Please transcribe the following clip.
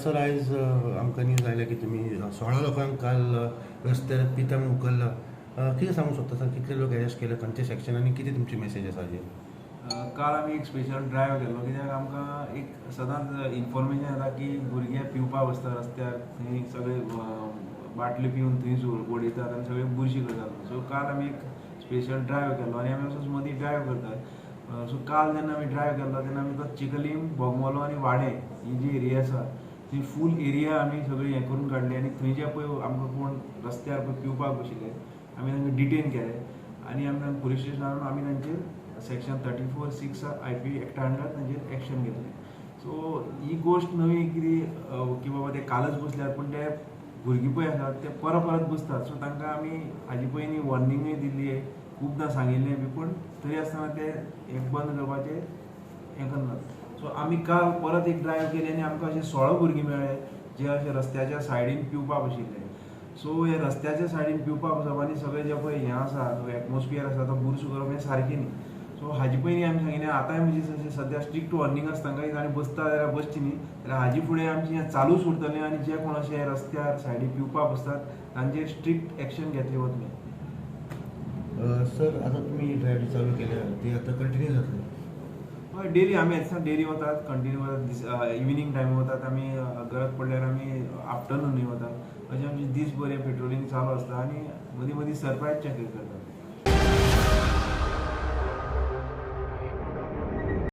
Sir आयज आमकां news आयल्या की तुमी 16 लोकांक काल रस्त्यार पितांक उखल्ला. कितें सांगूंक सोदता सर, कितले लोक अरेस्ट केले, खंयचे सेक्शन आनी कितें तुमची मेसेज आसा हाजेर? काल आमी एक स्पेशल ड्रायव्ह केल्लो, कित्याक आमकां एक सदांच इन्फॉर्मेशन येता की भुरगे पिवपाक बसता रस्त्यार, थंय सगळे बाटल्यो पिवन थंयच उडयतात आनी सगळे बुरशी करतात. सो काल आमी एक स्पेशल ड्रायव्ह केल्लो आनी आमी असोच मदीं ड्रायव्ह करतात. सो काल जेन्ना आमी ड्रायव्ह केल्लो तेन्ना आमी तो चिखलीम, बोगमालो आनी वाडे ही जी एरिया आसा ती फूल एरिया आमी सगळी हें करून काडली आनी थंय जे पळय आमकां कोण रस्त्यार पळय पिवपाक बशिल्ले आमी तांकां डिटेन केले आनी आमी पुलीस स्टेशनार आमी तांचेर सेक्शन 34(6) IP एक्टा अंडर तांचेर एक्शन घेतलें. सो ही गोश्ट नवी कितें की बाबा ते कालच बसल्यात, पूण ते भुरगीं पळय आसात ते परत बसतात. सो तांकां आमी हाजे पयलीं वॉर्निंगूय दिल्ली, खुबदां सांगिल्लें बी, पूण तरी आसतना ते हें बंद करपाचें हें करनात. सो आमी काल परत एक ड्रायव्ह केली आनी आमकां अशे 16 भुरगीं मेळ्ळे जे अशे रस्त्याच्या सायडीन पिवपाक बशिल्ले. सो हे रस्त्याच्या सायडीन पिवपाक बसप आनी सगळें जें पळय हें आसा एटमॉस्फियर आसा तो बुरसो करप हें सारकें न्ही. सो हाजे पयलीं आमी सांगिल्लें आतांय म्हणजे सद्या स्ट्रिक्ट वॉर्निंग आसा तांकां, आनी बसता जाल्यार बसची न्ही, जाल्यार हाजे फुडें आमचें हें चालूच उरतलें आनी जे कोण अशे रस्त्यार सायडीन पिवपाक बसतात तांचेर स्ट्रिक्ट एक्शन घेतली वतली. सर आतां तुमी ड्रायव्ह चालू केल्या ती आतां कंटिन्यू जातली? हय, डेली आमी येता डेली वतात, कंटिन्यू वतात, इवनिंग टायम वतात आमी, गरज पडल्यार आमी आफ्टरनूनूय वतात. अशें आमचें दीसभर हें पेट्रोलिंग चालू आसता आनी मदीं मदीं सरप्रायज चॅकींग करतात.